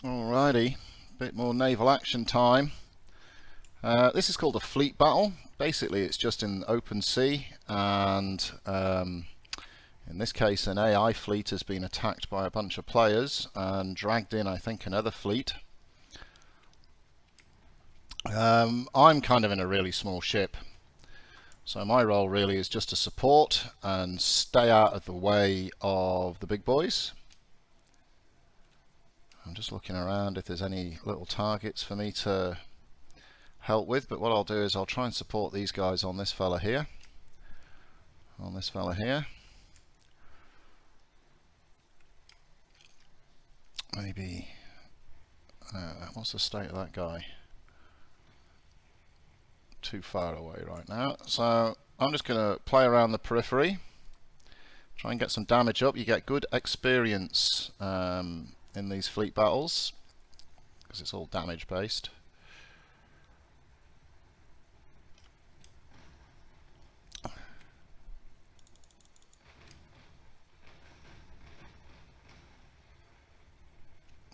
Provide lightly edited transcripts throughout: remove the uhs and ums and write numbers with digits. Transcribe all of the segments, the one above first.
Alrighty, bit more naval action time. This is called a fleet battle. Basically, it's just in open sea, and in this case, an AI fleet has been attacked by a bunch of players and dragged in, I think, another fleet. I'm kind of in a really small ship, so my role really is just to support and stay out of the way of the big boys. I'm just looking around if there's any little targets for me to help with, but what I'll do is I'll try and support these guys on this fella here. Maybe, what's the state of that guy? Too far away right now. So I'm just going to play around the periphery, try and get some damage up. You get good experience in these fleet battles because it's all damage based.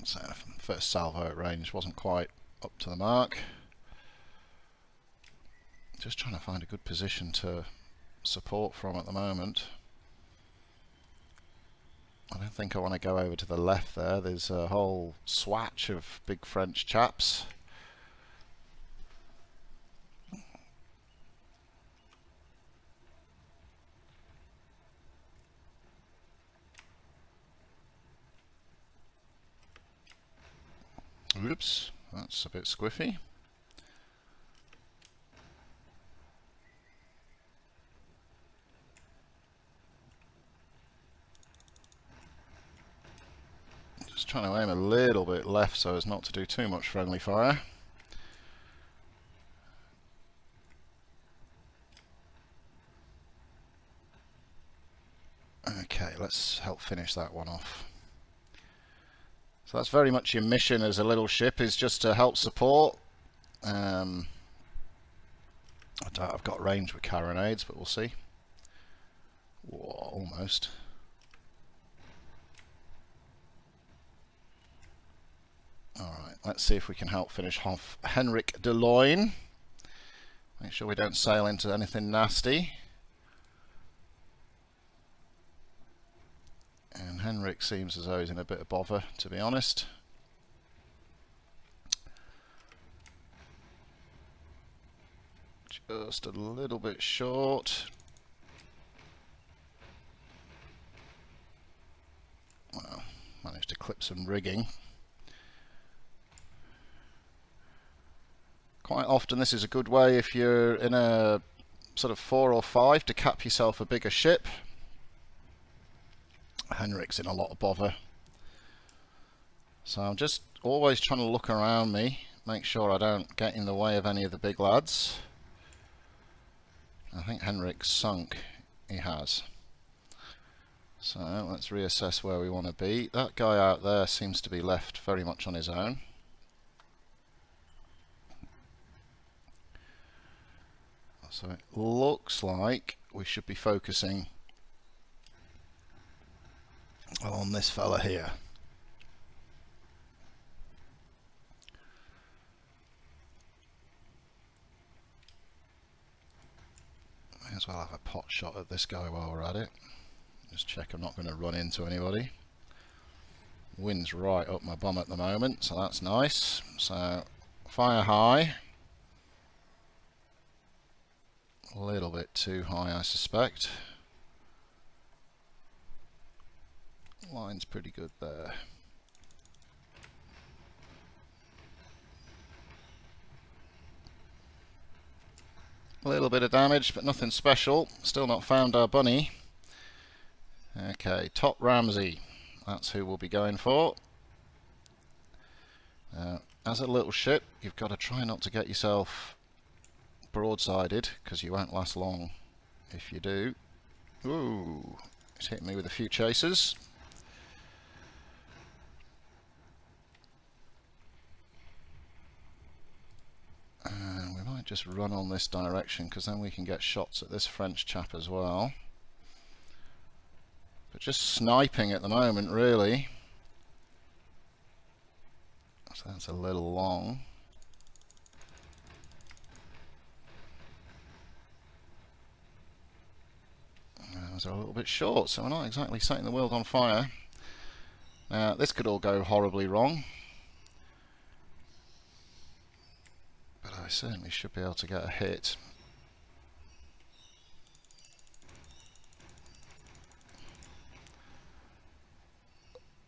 So first salvo at range wasn't quite up to the mark. Just trying to find a good position to support from at the moment. I don't think I want to go over to the left there. There's a whole swatch of big French chaps. Oops, that's a bit squiffy. Just trying to aim a little bit left so as not to do too much friendly fire. Okay, let's help finish that one off. So that's very much your mission as a little ship, is just to help support. I doubt I've got range with carronades, but we'll see. Whoa, almost. Alright, let's see if we can help finish off Henrik de Loyne. Make sure we don't sail into anything nasty. And Henrik seems as though he's in a bit of bother, to be honest. Just a little bit short. Well, managed to clip some rigging. Quite often this is a good way if you're in a sort of 4 or 5 to cap yourself a bigger ship. Henrik's in a lot of bother. So I'm just always trying to look around me, make sure I don't get in the way of any of the big lads. I think Henrik's sunk. He has. So let's reassess where we want to be. That guy out there seems to be left very much on his own. So it looks like we should be focusing on this fella here. May as well have a pot shot at this guy while we're at it. Just check I'm not going to run into anybody. Wind's right up my bum at the moment, so that's nice. So fire high. A little bit too high, I suspect. Line's pretty good there. A little bit of damage, but nothing special. Still not found our bunny. Okay, Top Ramsey. That's who we'll be going for. As a little ship, you've got to try not to get yourself broadsided, because you won't last long if you do. Ooh, he's hitting me with a few chasers. And we might just run on this direction, because then we can get shots at this French chap as well. But just sniping at the moment, really. That's a little long. Those are a little bit short, so we're not exactly setting the world on fire. Now, this could all go horribly wrong, but I certainly should be able to get a hit.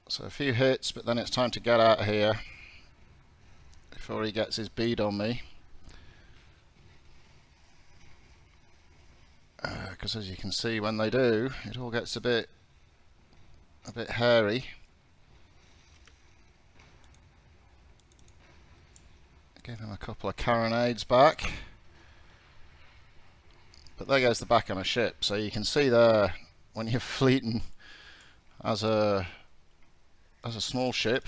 So a few hits, but then it's time to get out of here before he gets his bead on me. Because as you can see, when they do, it all gets a bit hairy. Give him a couple of carronades back. But there goes the back of my ship. So you can see there, when you're fleeting as a small ship,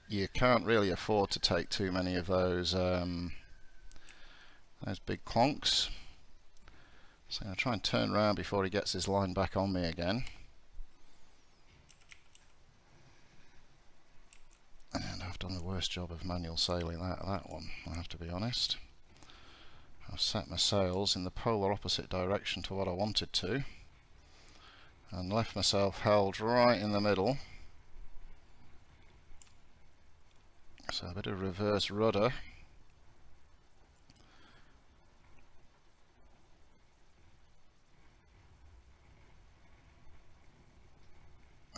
you can't really afford to take too many of those big clonks. So I'm going to try and turn around before he gets his line back on me again. And I've done the worst job of manual sailing that one, I have to be honest. I've set my sails in the polar opposite direction to what I wanted to, and left myself held right in the middle. So a bit of reverse rudder.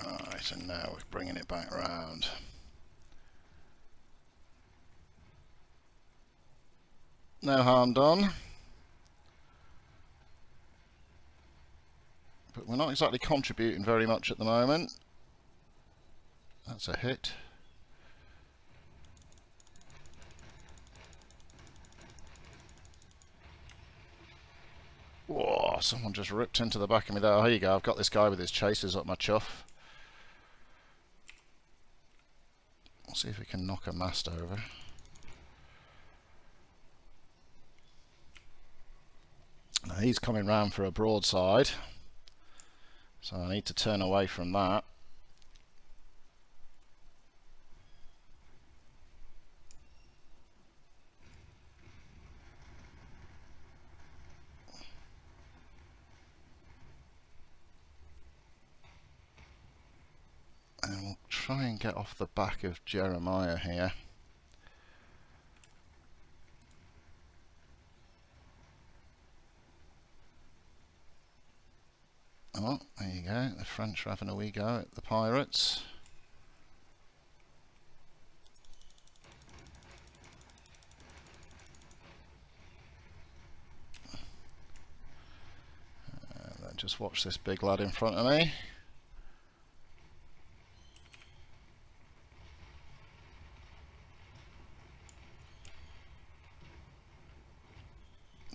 Alright, and now we're bringing it back round. No harm done. But we're not exactly contributing very much at the moment. That's a hit. Whoa, someone just ripped into the back of me there. Oh, here you go, I've got this guy with his chasers up my chuff. We'll see if we can knock a mast over. Now he's coming round for a broadside, so I need to turn away from that. And we'll try and get off the back of Jeremiah here. Oh, there you go, the French are having a wee go at the pirates. Just watch this big lad in front of me.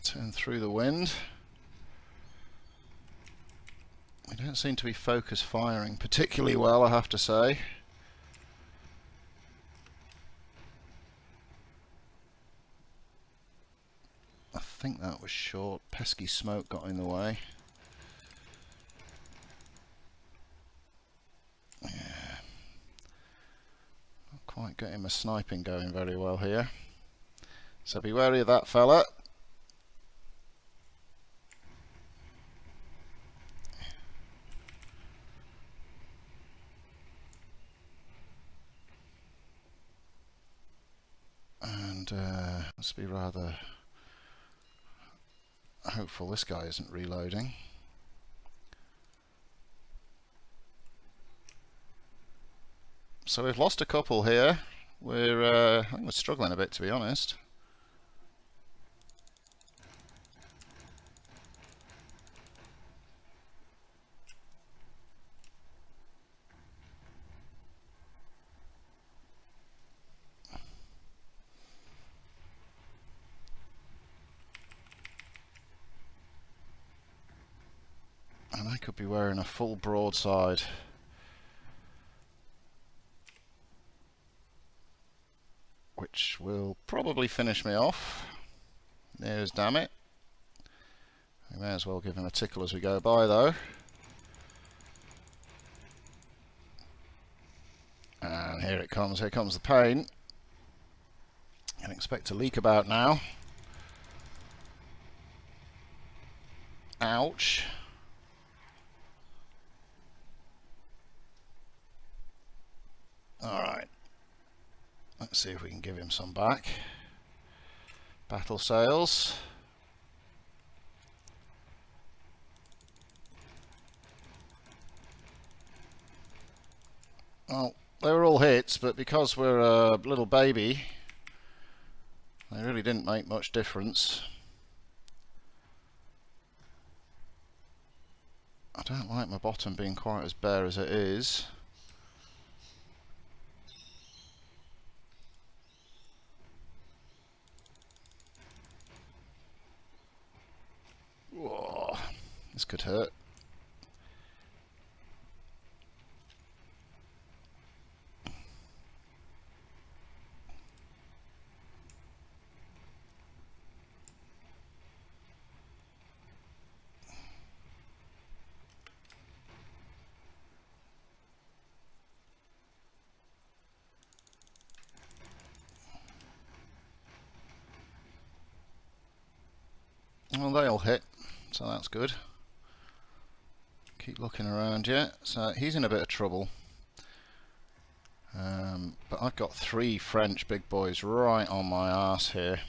Turn through the wind. We don't seem to be focus firing particularly well, I have to say. I think that was short. Pesky smoke got in the way. Yeah. Not quite getting my sniping going very well here. So be wary of that fella. And let's be rather hopeful this guy isn't reloading. So we've lost a couple here. I think we're struggling a bit, to be honest. And I could be wearing a full broadside. Which will probably finish me off. There's damn it. We may as well give him a tickle as we go by though. And And here it comes. Here comes the pain. Can expect to leak about now. Ouch. Alright. Let's see if we can give him some back. Battle sails. Well, they were all hits, but because we're a little baby, they really didn't make much difference. I don't like my bottom being quite as bare as it is. Whoa, this could hurt. Well, they all hit, so that's good. Keep looking around yet. So he's in a bit of trouble. But I've got 3 French big boys right on my arse here.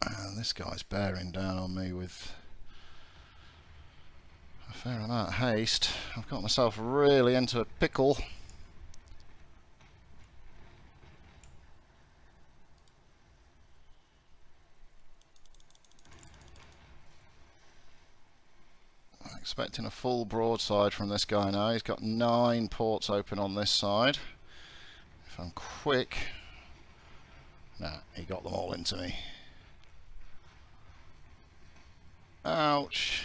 And this guy's bearing down on me with a fair amount of haste. I've got myself really into a pickle. Expecting a full broadside from this guy now. He's got 9 ports open on this side. If I'm quick... Nah, he got them all into me. Ouch.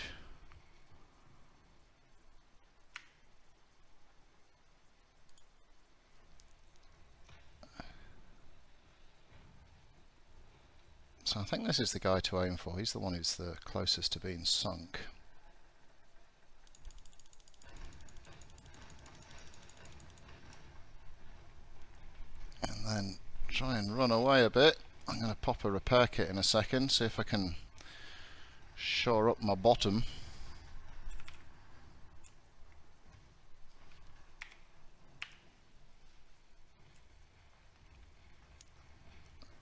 So I think this is the guy to aim for. He's the one who's the closest to being sunk. And then try and run away a bit. I'm going to pop a repair kit in a second, see if I can shore up my bottom.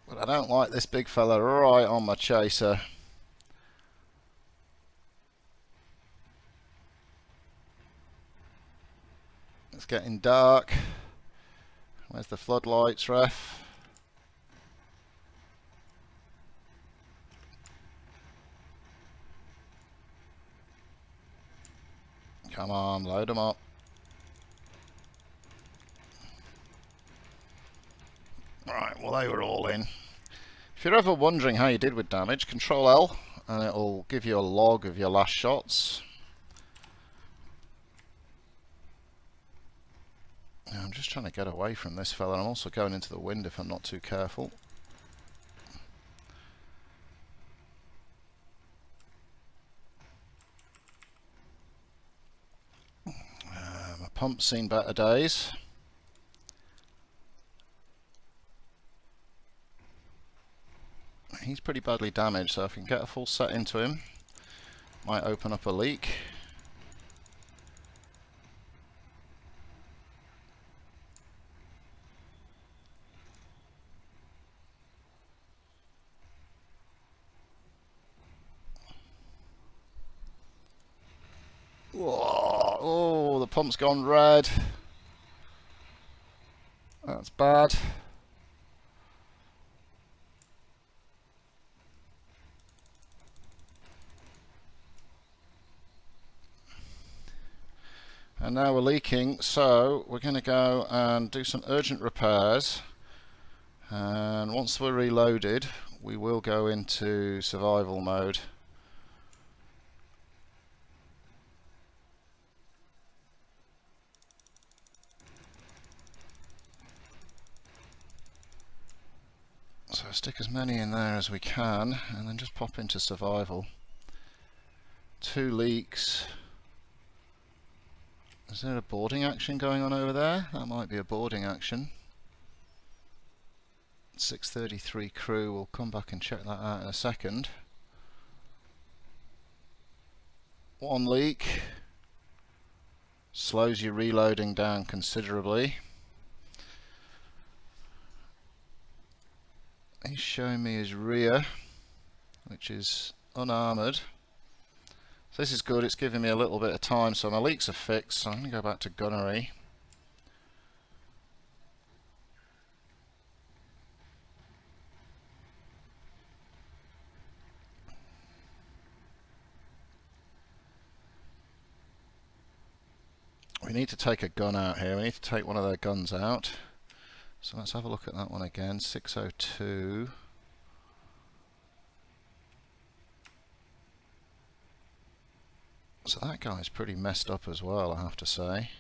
But I don't like this big fella right on my chaser. It's getting dark. Where's the floodlights, ref? Come on, load them up. Right, well they were all in. If you're ever wondering how you did with damage, Control L and it'll give you a log of your last shots. Now, I'm just trying to get away from this fella. I'm also going into the wind if I'm not too careful. My pump's seen better days. He's pretty badly damaged, so if I can get a full set into him, might open up a leak. Whoa, oh, the pump's gone red. That's bad. And now we're leaking, so we're going to go and do some urgent repairs. And once we're reloaded, we will go into survival mode. So stick as many in there as we can and then just pop into survival. 2 leaks. Is there a boarding action going on over there? That might be a boarding action. 6:33 crew, we'll come back and check that out in a second. 1 leak. Slows your reloading down considerably. He's showing me his rear, which is unarmoured. So this is good, it's giving me a little bit of time, so my leaks are fixed, so I'm going to go back to gunnery. We need to take a gun out here, we need to take one of their guns out. So let's have a look at that one again, 602. So that guy's pretty messed up as well, I have to say.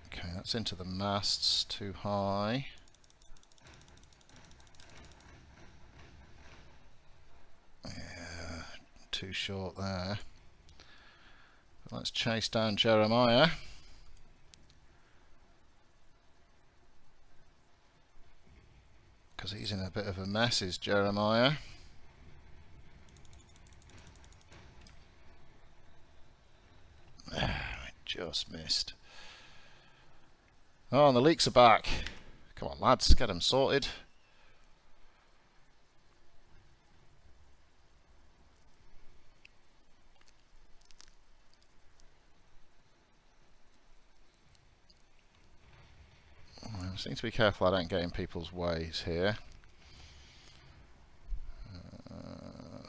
Okay, that's into the masts, too high. Yeah, too short there. But let's chase down Jeremiah. Because he's in a bit of a mess, is Jeremiah. I just missed. Oh, and the leaks are back. Come on, lads, get them sorted. I just need to be careful I don't get in people's ways here.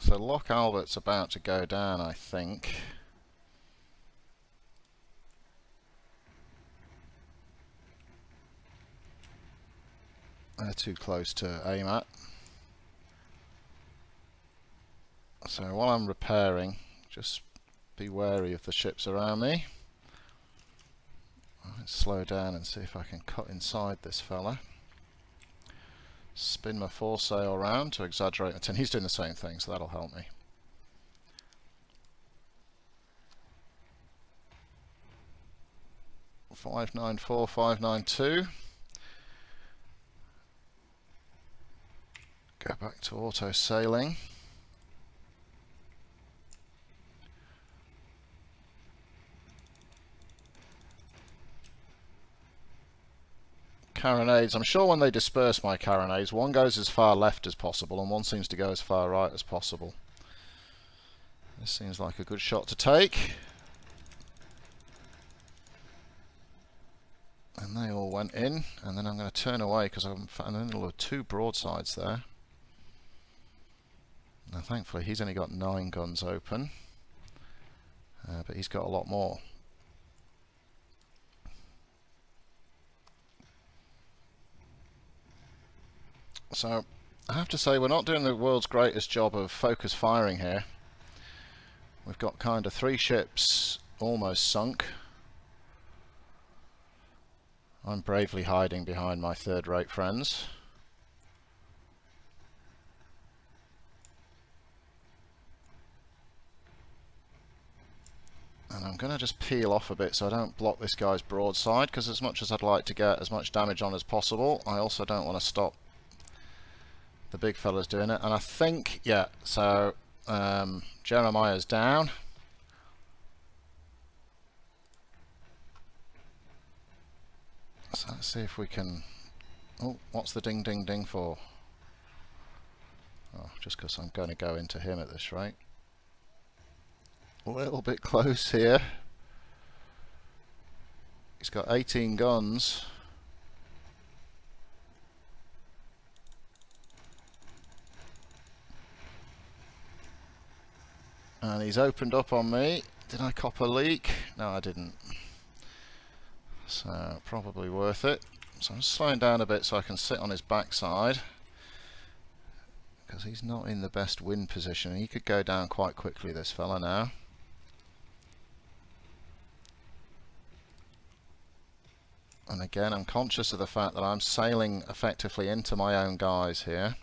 So Loch Albert's about to go down, I think. They're too close to aim at. So while I'm repairing, just be wary of the ships around me. Let's slow down and see if I can cut inside this fella. Spin my foresail around to exaggerate the tin. He's doing the same thing, so that'll help me. .594, 592. Go back to auto sailing. Carronades. I'm sure when they disperse my carronades, one goes as far left as possible and one seems to go as far right as possible. This seems like a good shot to take. And they all went in, and then I'm going to turn away because I'm in the middle of 2 broadsides there. Now thankfully he's only got 9 guns open, but he's got a lot more. So I have to say we're not doing the world's greatest job of focus firing here. We've got kind of 3 ships almost sunk. I'm bravely hiding behind my third-rate friends. And I'm going to just peel off a bit so I don't block this guy's broadside, because as much as I'd like to get as much damage on as possible, I also don't want to stop the big fella's doing it. And I think, yeah, so Jeremiah's down. So let's see if we can... Oh, what's the ding ding ding for? Oh, just because I'm going to go into him at this rate. A little bit close here. He's got 18 guns. And he's opened up on me. Did I cop a leak? No, I didn't. So, probably worth it. So I'm just slowing down a bit so I can sit on his backside, because he's not in the best wind position. He could go down quite quickly, this fella, now. And again, I'm conscious of the fact that I'm sailing effectively into my own guys here,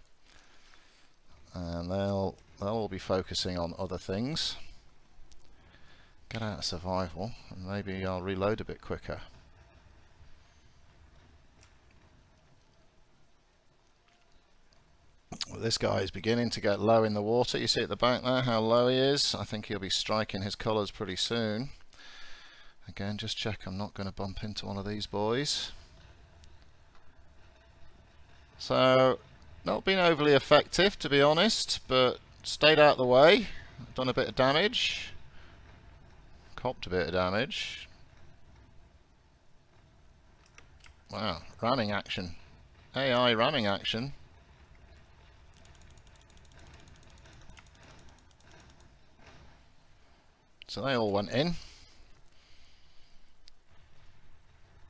and they'll all be focusing on other things. Get out of survival, and maybe I'll reload a bit quicker. Well, this guy is beginning to get low in the water. You see at the back there how low he is. I think he'll be striking his colours pretty soon. Again, just check I'm not going to bump into one of these boys. So, not been overly effective, to be honest, but stayed out of the way. Done a bit of damage. Copped a bit of damage. Wow, ramming action. AI ramming action. So they all went in.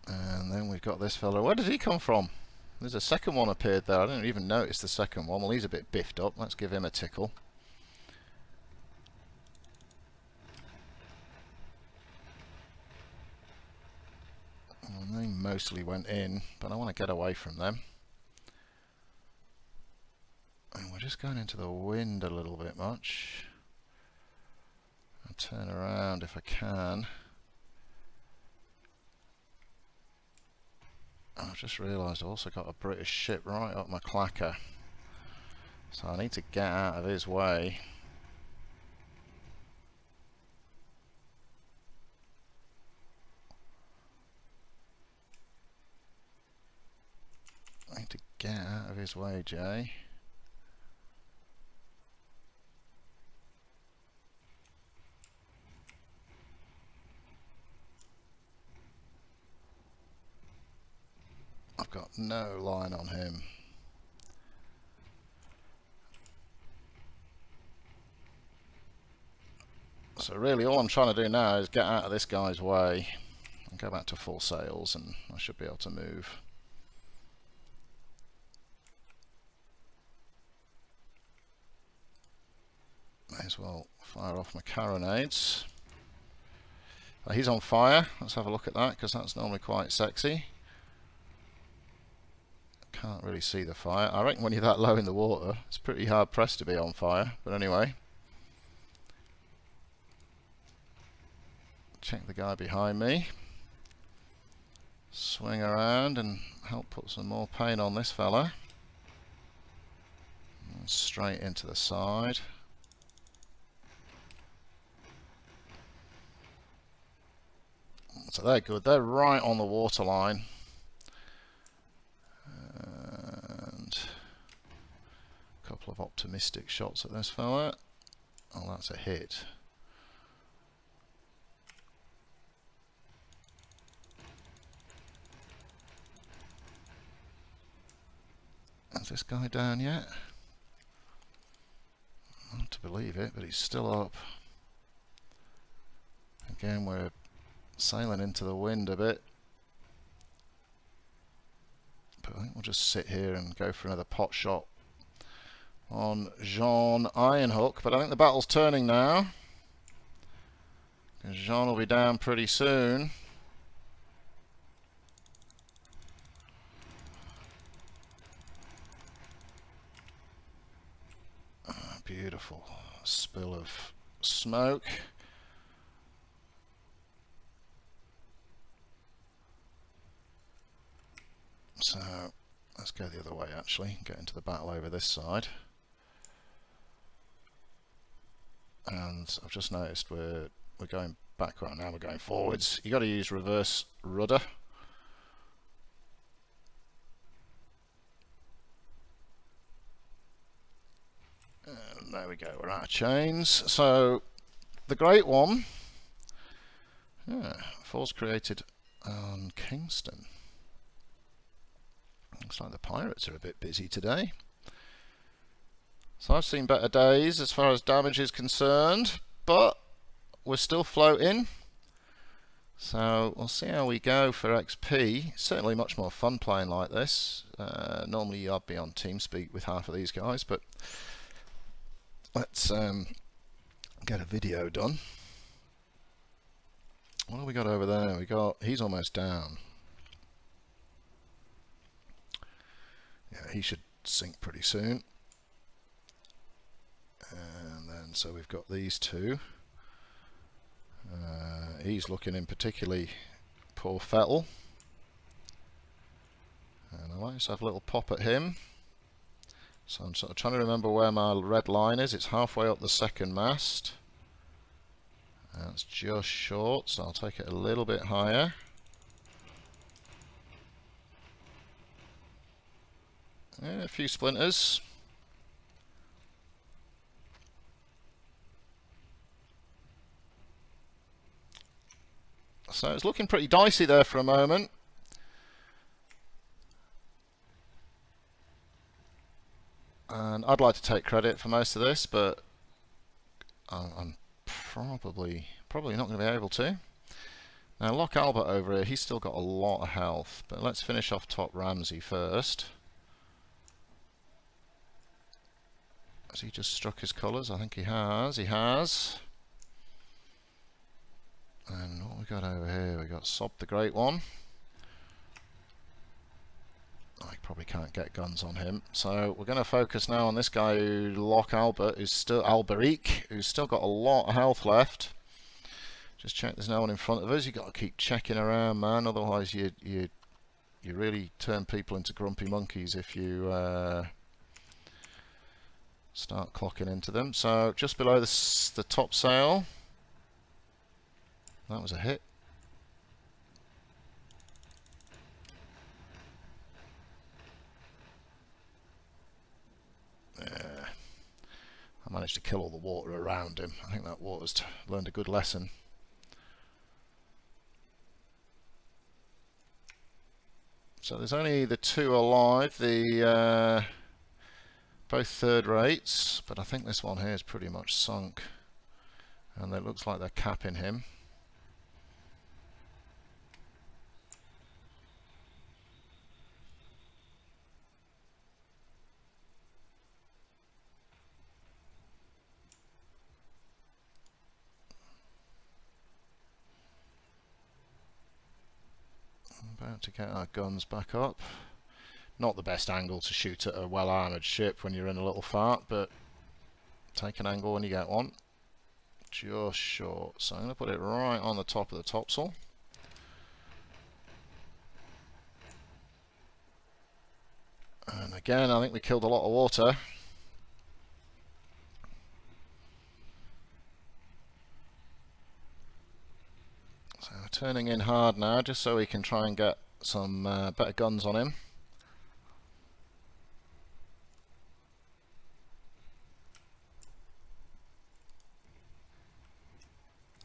And then we've got this fella. Where did he come from? There's a second one appeared there. I didn't even notice the second one. Well, he's a bit biffed up. Let's give him a tickle. And they mostly went in, but I want to get away from them. And we're just going into the wind a little bit much. I'll turn around if I can. I've just realised I've also got a British ship right up my clacker, so I need to get out of his way. I need to get out of his way, Jay. I've got no line on him. So really all I'm trying to do now is get out of this guy's way and go back to full sails, and I should be able to move. May as well fire off my carronades. He's on fire. Let's have a look at that, because that's normally quite sexy. Can't really see the fire. I reckon when you're that low in the water, it's pretty hard pressed to be on fire. But anyway. Check the guy behind me. Swing around and help put some more paint on this fella. And straight into the side. So they're good. They're right on the waterline. And a couple of optimistic shots at this fella. Oh, that's a hit. Is this guy down yet? Not to believe it, but he's still up. Again, we're sailing into the wind a bit. But I think we'll just sit here and go for another pot shot on Jean Ironhook. But I think the battle's turning now, because Jean will be down pretty soon. Beautiful spill of smoke. So let's go the other way actually, get into the battle over this side. And I've just noticed we're going back right now, we're going forwards. You got to use reverse rudder. And there we go, we're out of chains. So the Great One, force created on Kingston. Looks like the pirates are a bit busy today. So I've seen better days as far as damage is concerned, but we're still floating. So we'll see how we go for XP. Certainly much more fun playing like this. Normally I'd be on TeamSpeak with half of these guys, but let's get a video done. What have we got over there? He's almost down. he should sink pretty soon. And then so we've got these two. He's looking in particularly poor fettle. And I might just have a little pop at him. So I'm sort of trying to remember where my red line is. It's halfway up the second mast. That's just short, so I'll take it a little bit higher. Yeah, a few splinters. So it's looking pretty dicey there for a moment. And I'd like to take credit for most of this, but I'm probably not going to be able to. Now Loch Albert over here, he's still got a lot of health, but let's finish off Top Ramsey first. Has he just struck his colours? I think he has. He has. And what we got over here? We got Sob the Great One. I probably can't get guns on him, so we're going to focus now on this guy, Loch Albert, who's still Alberic, who's still got a lot of health left. Just check there's no one in front of us. You got to keep checking around, man. Otherwise, you really turn people into grumpy monkeys if you start clocking into them. So just below the top sail, that was a hit. Yeah. I managed to kill all the water around him. I think that water's learned a good lesson. So there's only the two alive, the both third rates, but I think this one here is pretty much sunk, and it looks like they're capping him. About to get our guns back up. Not the best angle to shoot at a well-armoured ship when you're in a little fart, but take an angle when you get one. Just short. So I'm going to put it right on the top of the topsail. And again, I think we killed a lot of water. So we're turning in hard now, just so we can try and get some better guns on him.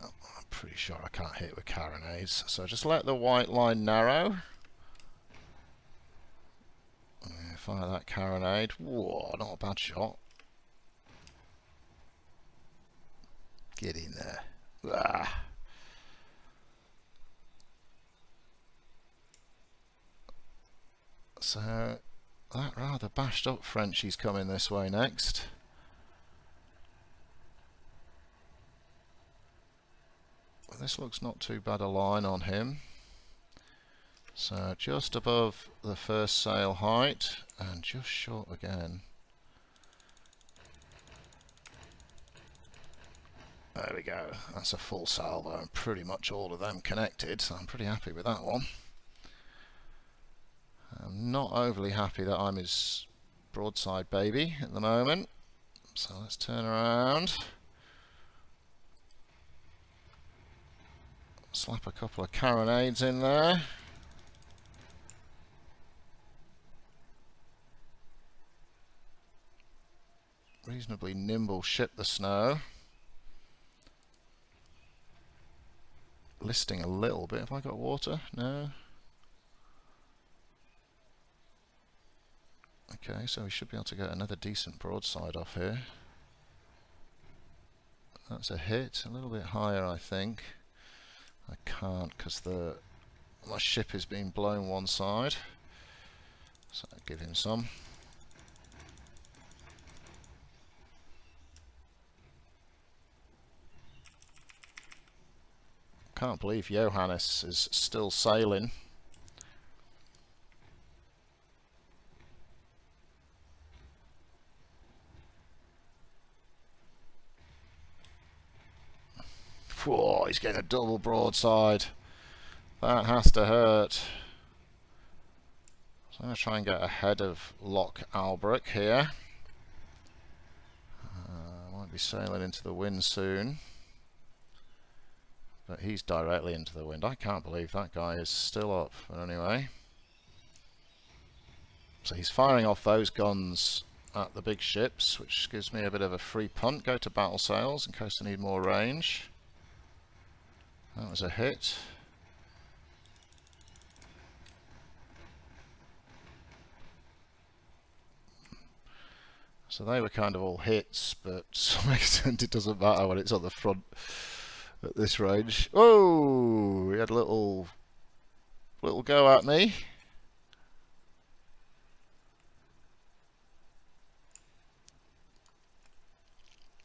Oh, I'm pretty sure I can't hit with carronades, so just let the white line narrow. Fire that carronade. Whoa, not a bad shot. Get in there. Ah. So that rather bashed up Frenchie's coming this way next. Well, this looks not too bad a line on him. So just above the first sail height and just short again. There we go. That's a full salvo and pretty much all of them connected, so I'm pretty happy with that one. I'm not overly happy that I'm his broadside baby at the moment. So let's turn around. Slap a couple of carronades in there. Reasonably nimble ship, the Snow. Listing a little bit. Have I got water? No. Okay, so we should be able to get another decent broadside off here. That's a hit. A little bit higher, I think. I can't because my ship is being blown one side. So I'll give him some. Can't believe Johannes is still sailing. Whoa, he's getting a double broadside. That has to hurt. So I'm going to try and get ahead of Loch Albrecht here. Might be sailing into the wind soon. But he's directly into the wind. I can't believe that guy is still up. But anyway. So he's firing off those guns at the big ships, which gives me a bit of a free punt. Go to battle sails in case I need more range. That was a hit. So they were kind of all hits, but to some extent it doesn't matter when it's on the front at this range. Oh, he had a little go at me.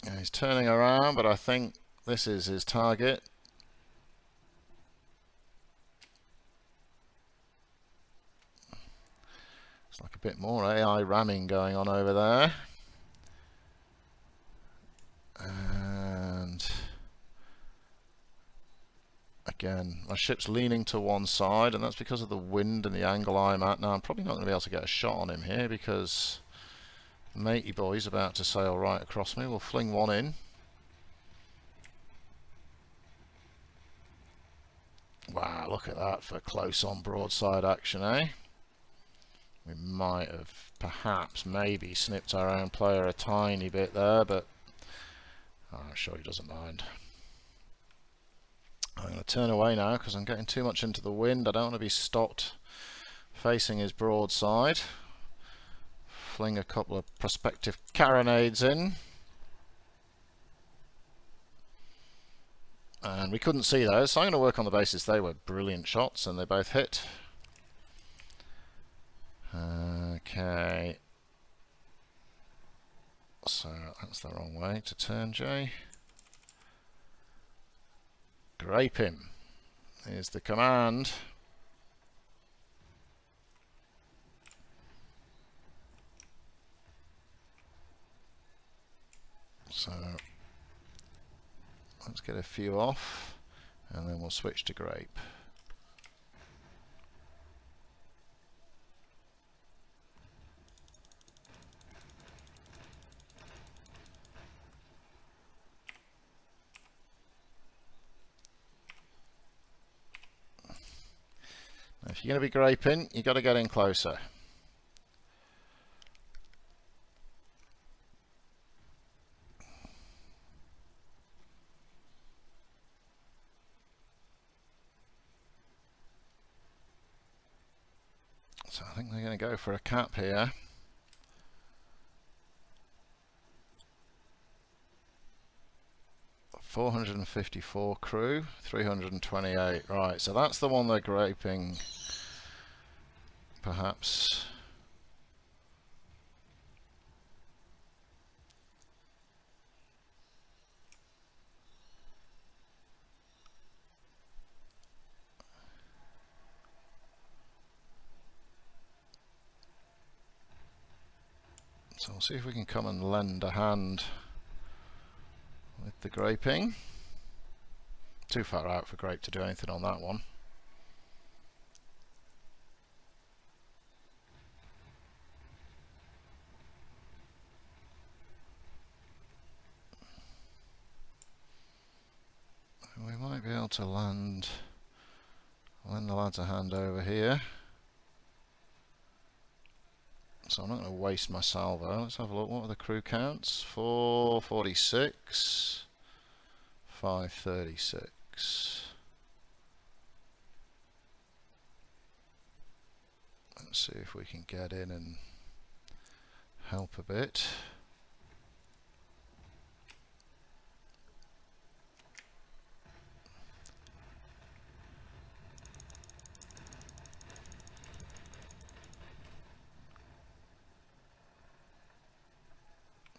And he's turning around, but I think this is his target. It's like a bit more AI ramming going on over there. And again, my ship's leaning to one side, and that's because of the wind and the angle I'm at. Now I'm probably not going to be able to get a shot on him here because matey boy's about to sail right across me. We'll fling one in. Wow, look at that for close on broadside action, eh? We might have perhaps maybe snipped our own player a tiny bit there, but I'm sure he doesn't mind. I'm going to turn away now because I'm getting too much into the wind. I don't want to be stopped facing his broadside. Fling a couple of prospective carronades in. And we couldn't see those, so I'm going to work on the basis they were brilliant shots and they both hit. Okay. So that's the wrong way to turn, Jay. Grape him is the command. So let's get a few off and then we'll switch to grape. Now, if you're going to be graping, you've got to get in closer. So I think they're going to go for a cap here. $454 crew, 328. Right, so that's the one they're graping, perhaps. So we'll see if we can come and lend a hand with the graping. Too far out for grape to do anything on that one. We might be able to lend the lads a hand over here. So I'm not going to waste my salvo. Let's have a look. What are the crew counts? 446, 536. Let's see if we can get in and help a bit.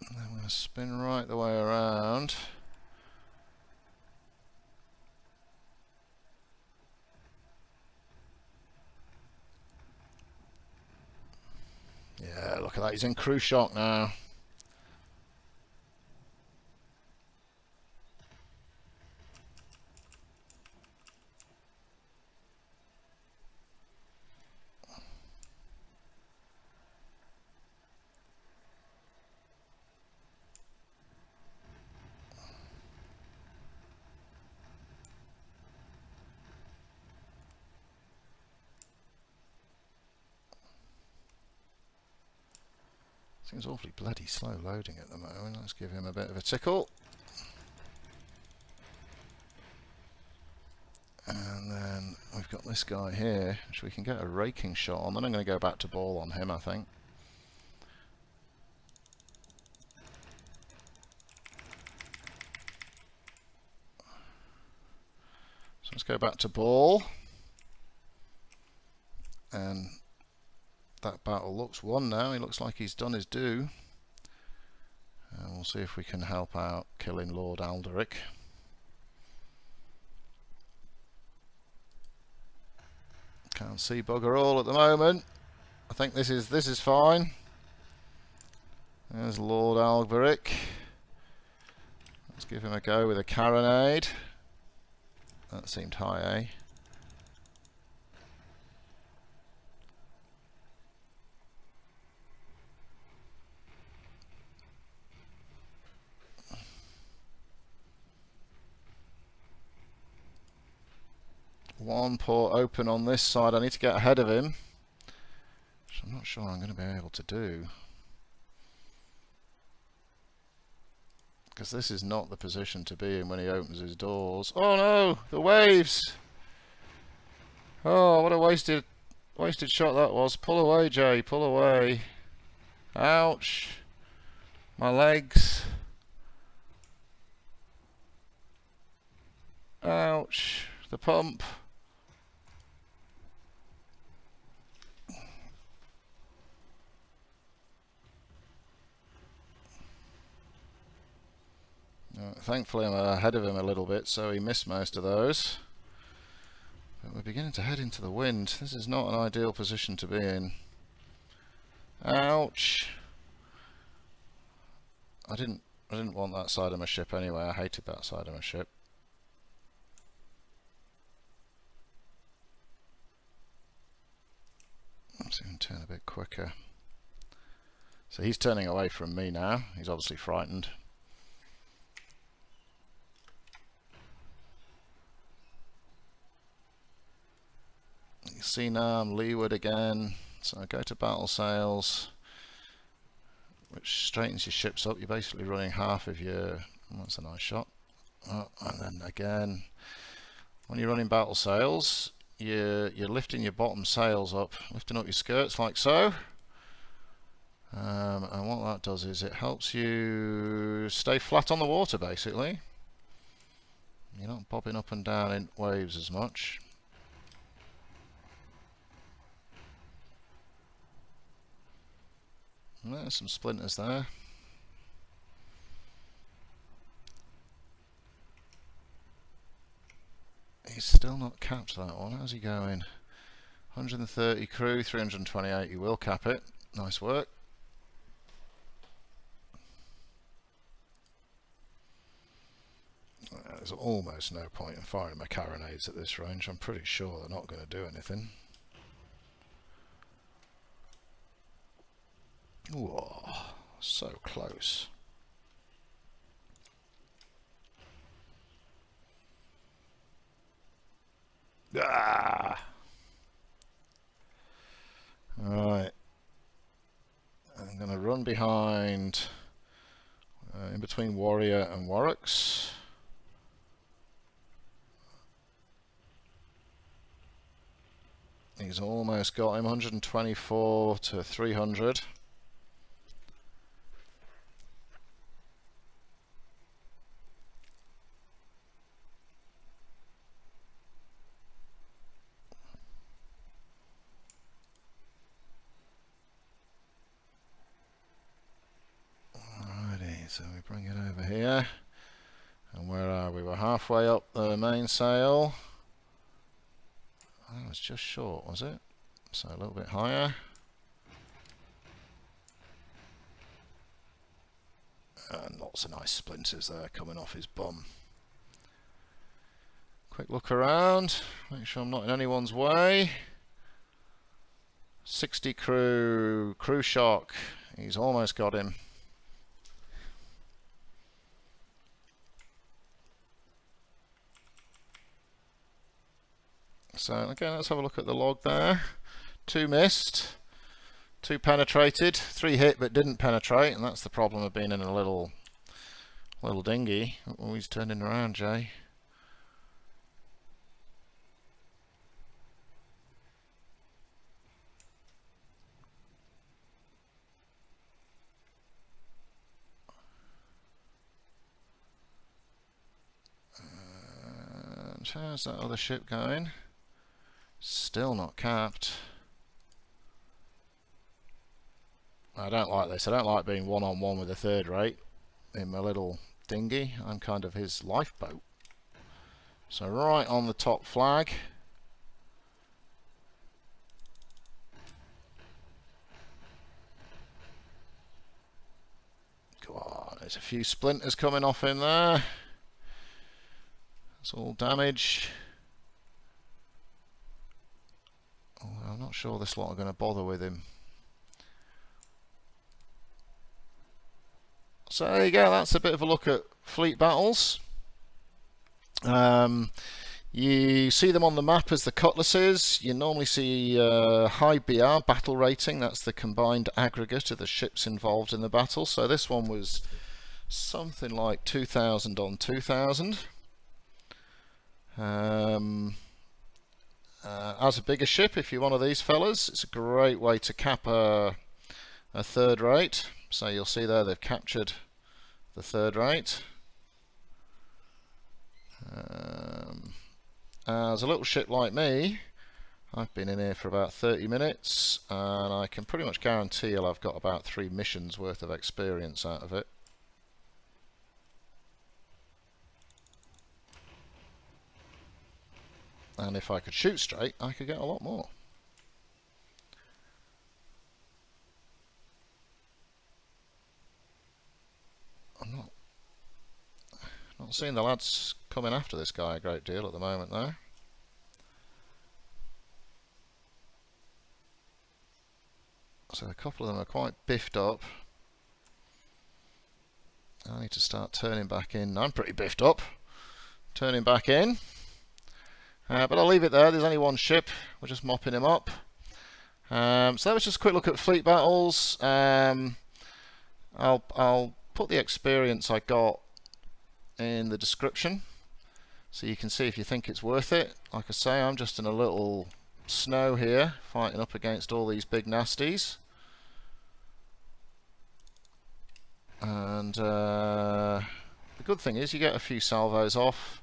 And then we're going to spin right the way around. Yeah, look at that. He's in crew shock now. Seems awfully bloody slow loading at the moment. Let's give him a bit of a tickle. And then we've got this guy here, which we can get a raking shot on. Then I'm going to go back to ball on him, I think. So let's go back to ball. And that battle looks won now. He looks like he's done his due. And we'll see if we can help out killing Lord Alderic. Can't see bugger all at the moment. I think this is fine. There's Lord Alderic. Let's give him a go with a carronade. That seemed high, eh? One port open on this side. I need to get ahead of him, which I'm not sure I'm going to be able to do, because this is not the position to be in when he opens his doors. Oh no, the waves! Oh, what a wasted shot that was. Pull away, Jay, pull away. Ouch. My legs. Ouch. The pump. Thankfully I'm ahead of him a little bit, so he missed most of those. But we're beginning to head into the wind. This is not an ideal position to be in. Ouch! I didn't want that side of my ship anyway. I hated that side of my ship. Let's even turn a bit quicker. So he's turning away from me now. He's obviously frightened. You see now I'm leeward again. So I go to battle sails, which straightens your ships up. You're basically running half of your... That's a nice shot. Oh, and then again, when you're running battle sails, you're lifting your bottom sails up, lifting up your skirts like so. And what that does is it helps you stay flat on the water, basically. You're not bobbing up and down in waves as much. And there's some splinters there. He's still not capped that one. How's he going? 130 crew, 328. He will cap it. Nice work. There's almost no point in firing my carronades at this range. I'm pretty sure they're not going to do anything. Whoa, so close. Ah! Alright. I'm going to run behind, in between Warrior and Warwicks. He's almost got him, 124 to 300. Alrighty, so we bring it over here. And where are we? We're halfway up the mainsail. That was just short, was it? So a little bit higher. And lots of nice splinters there coming off his bum. Quick look around, make sure I'm not in anyone's way. 60 crew, crew shock. He's almost got him. So again, let's have a look at the log there. 2 missed. 2 penetrated, 3 hit but didn't penetrate, and that's the problem of being in a little dinghy. Oh, he's turning around, Jay. And how's that other ship going? Still not capped. I don't like this. I don't like being one-on-one with a third rate in my little dinghy. I'm kind of his lifeboat. So right on the top flag. Go on, there's a few splinters coming off in there. That's all damage. Oh, I'm not sure this lot are going to bother with him. So there you go, that's a bit of a look at fleet battles. You see them on the map as the cutlasses. You normally see high BR, battle rating, that's the combined aggregate of the ships involved in the battle. So this one was something like 2,000 on 2,000. As a bigger ship, if you're one of these fellas, it's a great way to cap a third rate. So you'll see there they've captured the third rate. As a little ship like me, I've been in here for about 30 minutes, and I can pretty much guarantee you I've got about 3 missions worth of experience out of it. And if I could shoot straight, I could get a lot more. I'm not seeing the lads coming after this guy a great deal at the moment though. So a couple of them are quite biffed up. I need to start turning back in. I'm pretty biffed up. Turning back in. But I'll leave it there. There's only one ship. We're just mopping him up. So that was just a quick look at fleet battles. I'll put the experience I got in the description, so you can see if you think it's worth it. Like I say, I'm just in a little snow here, fighting up against all these big nasties. And the good thing is you get a few salvos off,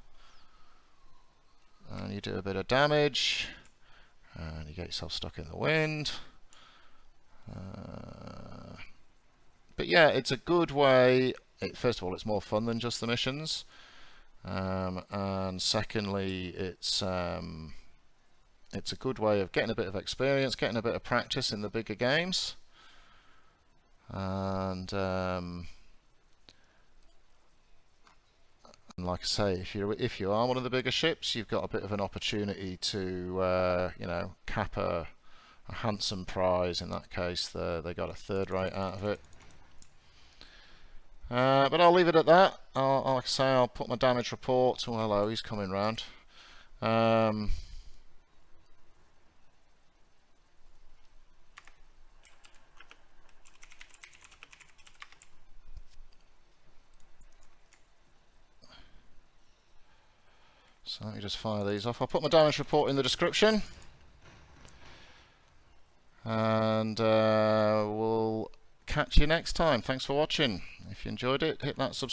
and you do a bit of damage, and you get yourself stuck in the wind. But yeah, it's a good way. First of all, it's more fun than just the missions, and secondly, it's a good way of getting a bit of experience, getting a bit of practice in the bigger games, and like I say, if you are one of the bigger ships, you've got a bit of an opportunity to you know, cap a handsome prize. In that case, they got a third rate out of it. But I'll leave it at that. Like I say, I'll put my damage report. Oh, hello, he's coming round. So let me just fire these off. I'll put my damage report in the description. And we'll catch you next time. Thanks for watching. If you enjoyed it, hit that subscribe.